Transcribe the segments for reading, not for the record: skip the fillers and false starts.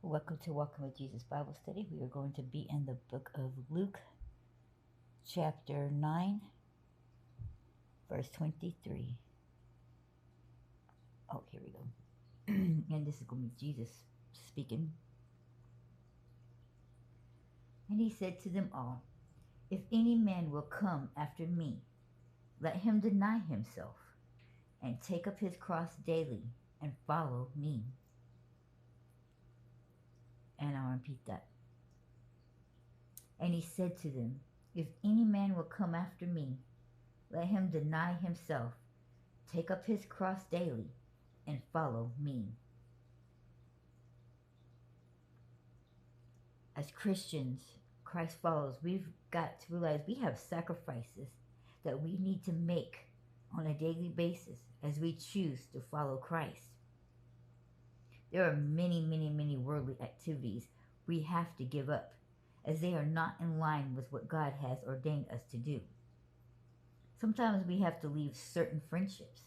Welcome to Walking with Jesus Bible Study. We are going to be in the book of Luke, chapter 9, verse 23. Oh, here we go. And this is going to be Jesus speaking. And he said to them all, "If any man will come after me, let him deny himself and take up his cross daily and follow me." And I'll repeat that. And he said to them, "If any man will come after me, let him deny himself, take up his cross daily, and follow me." As Christians, Christ followers, we've got to realize we have sacrifices that we need to make on a daily basis as we choose to follow Christ. There are many, many, many worldly activities we have to give up as they are not in line with what God has ordained us to do. Sometimes we have to leave certain friendships,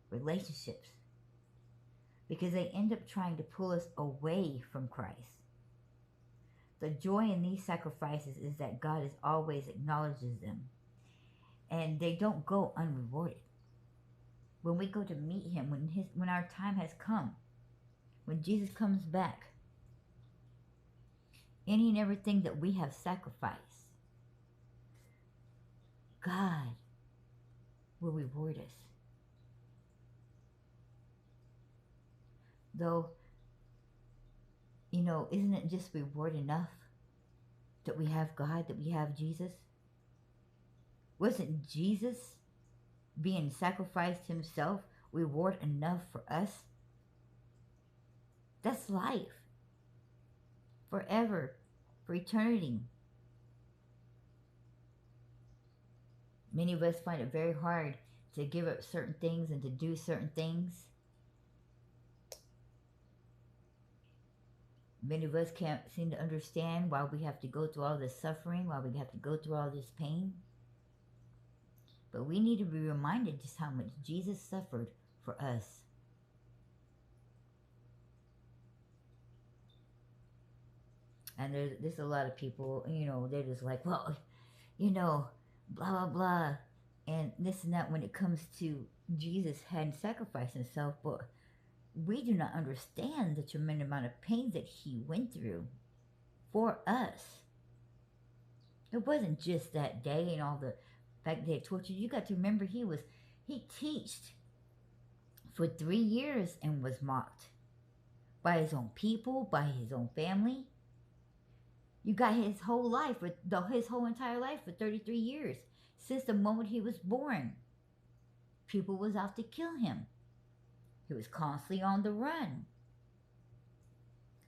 relationships, because they end up trying to pull us away from Christ. The joy in these sacrifices is that God is always acknowledges them, and they don't go unrewarded. When we go to meet Him, when our time has come, when Jesus comes back, any and everything that we have sacrificed, God will reward us. Though, isn't it just reward enough that we have God, that we have Jesus? Wasn't Jesus being sacrificed himself reward enough for us? That's life. Forever. For eternity. Many of us find it very hard to give up certain things and to do certain things. Many of us can't seem to understand why we have to go through all this suffering, why we have to go through all this pain. But we need to be reminded just how much Jesus suffered for us. And there's a lot of people, they're just like, well, blah, blah, blah, and this and that when it comes to Jesus hadn't sacrificed himself. But we do not understand the tremendous amount of pain that he went through for us. It wasn't just that day and all the fact that they tortured. You got to remember he taught for 3 years and was mocked by his own people, by his own family. You got his whole life, his whole entire life for 33 years. Since the moment he was born, people was out to kill him. He was constantly on the run.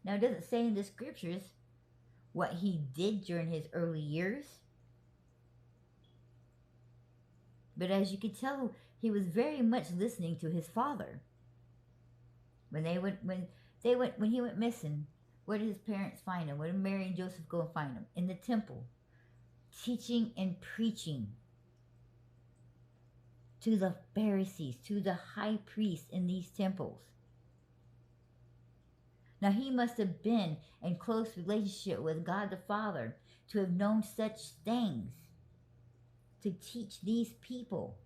Now, it doesn't say in the scriptures what he did during his early years. But as you can tell, he was very much listening to his father. When he went missing, where did his parents find him? Where did Mary and Joseph go and find him? In the temple, teaching and preaching to the Pharisees, to the high priests in these temples. Now, he must have been in close relationship with God the Father to have known such things, to teach these people.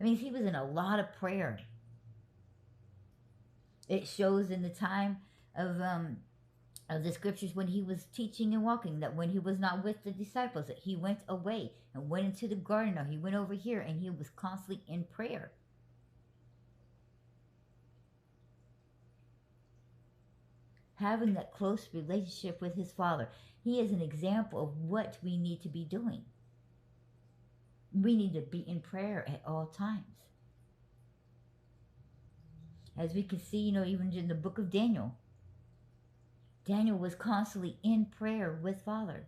I mean, he was in a lot of prayer. It shows in the time of the scriptures when he was teaching and walking, that when he was not with the disciples, that he went away and went into the garden, or he went over here, and he was constantly in prayer. Having that close relationship with his Father, he is an example of what we need to be doing. We need to be in prayer at all times. As we can see, even in the book of Daniel, Daniel was constantly in prayer with Father,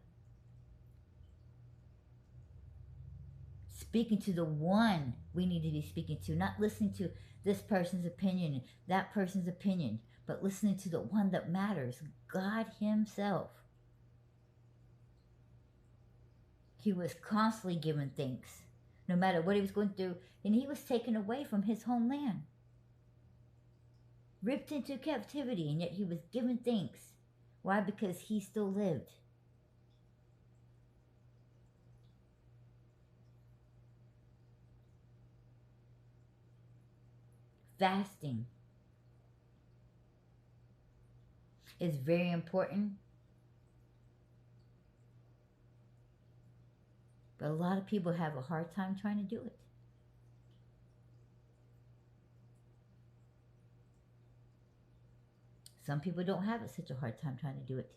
speaking to the one we need to be speaking to, not listening to this person's opinion, that person's opinion, but listening to the one that matters, God himself. He was constantly given thanks, no matter what he was going through, and he was taken away from his homeland. ripped into captivity, and yet he was given thanks. Why? Because he still lived. Fasting is very important, but a lot of people have a hard time trying to do it. Some people don't have such a hard time trying to do it.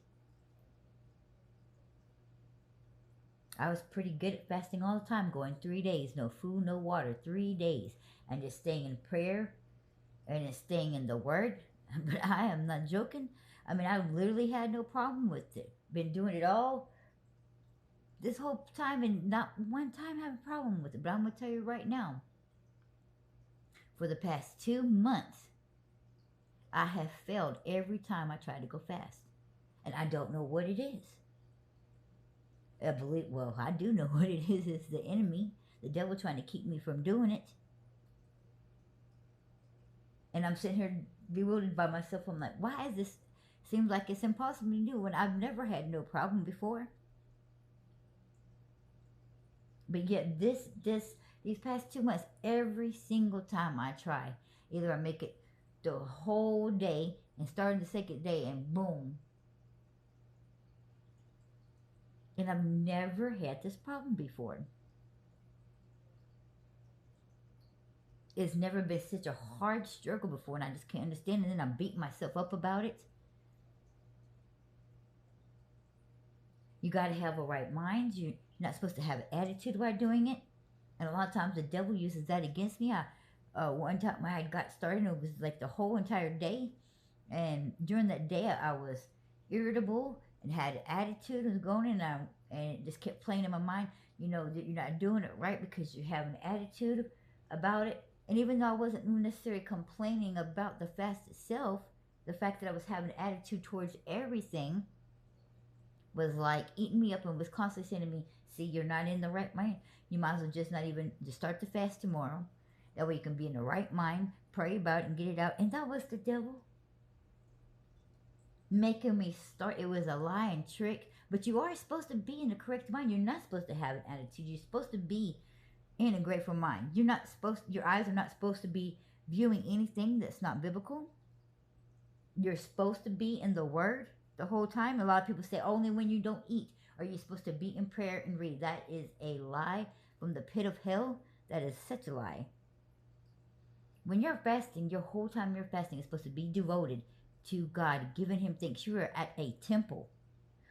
I was pretty good at fasting all the time, going 3 days, no food, no water, 3 days, and just staying in prayer and just staying in the Word. But I am not joking. I mean, I literally had no problem with it. Been doing it all this whole time and not one time have a problem with it. But I'm going to tell you right now, for the past 2 months, I have failed every time I try to go fast. And I don't know what it is. I do know what it is. It's the enemy, the devil trying to keep me from doing it. And I'm sitting here bewildered by myself. I'm like, why is this? Seems like it's impossible to do when I've never had no problem before. But yet these past 2 months, every single time I try, either I make it the whole day and starting the second day and boom. And I've never had this problem before. It's never been such a hard struggle before, and I just can't understand it. And then I'm beating myself up about it. You got to have a right mind. You're not supposed to have an attitude while doing it. And a lot of times the devil uses that against me. One time I had got started, and it was like the whole entire day. And during that day, I was irritable and had an attitude was going, and it just kept playing in my mind, that you're not doing it right because you have an attitude about it. And even though I wasn't necessarily complaining about the fast itself, the fact that I was having an attitude towards everything was like eating me up and was constantly saying to me, see, you're not in the right mind. You might as well just not even just start the fast tomorrow. That way you can be in the right mind, pray about it and get it out. And that was the devil making me start. It was a lie and trick. But you are supposed to be in the correct mind. You're not supposed to have an attitude. You're supposed to be in a grateful mind. Your eyes are not supposed to be viewing anything that's not biblical. You're supposed to be in the Word the whole time. A lot of people say only when you don't eat are you supposed to be in prayer and read. That is a lie from the pit of hell. That is such a lie. When you're fasting, your whole time you're fasting is supposed to be devoted to God, giving Him thanks. You are at a temple.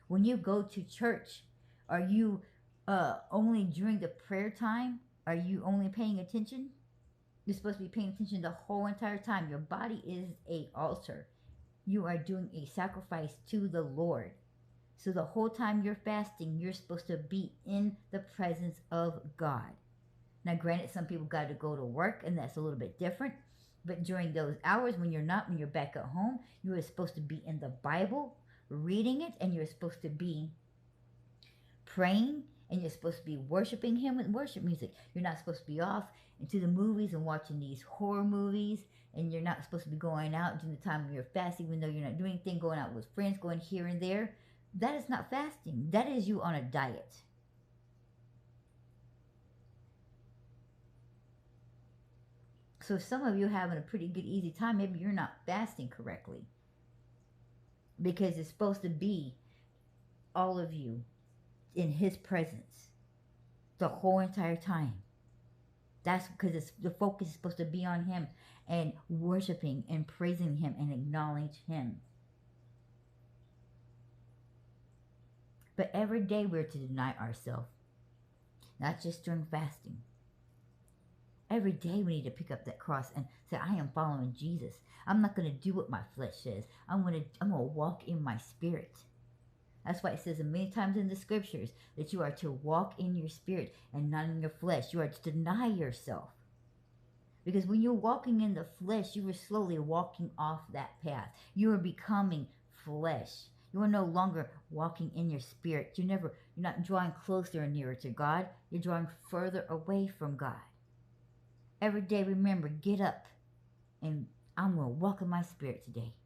When you go to church, are you only during the prayer time? Are you only paying attention? You're supposed to be paying attention the whole entire time. Your body is an altar. You are doing a sacrifice to the Lord. So the whole time you're fasting, you're supposed to be in the presence of God. Now, granted, some people got to go to work, and that's a little bit different. But during those hours when you're back at home, you are supposed to be in the Bible, reading it, and you're supposed to be praying, and you're supposed to be worshiping Him with worship music. You're not supposed to be off into the movies and watching these horror movies, and you're not supposed to be going out during the time when you're fasting, even though you're not doing anything, going out with friends, going here and there. That is not fasting. That is you on a diet. So some of you are having a pretty good, easy time. Maybe you're not fasting correctly. Because it's supposed to be all of you in His presence the whole entire time. That's because the focus is supposed to be on Him and worshiping and praising Him and acknowledge Him. But every day we're to deny ourselves. Not just during fasting. Every day we need to pick up that cross and say, I am following Jesus. I'm not going to do what my flesh says. I'm going to walk in my spirit. That's why it says many times in the scriptures that you are to walk in your spirit and not in your flesh. You are to deny yourself. Because when you're walking in the flesh, you are slowly walking off that path. You are becoming flesh. You are no longer walking in your spirit. You're not drawing closer and nearer to God. You're drawing further away from God. Every day, remember, get up and I'm going to walk in my spirit today.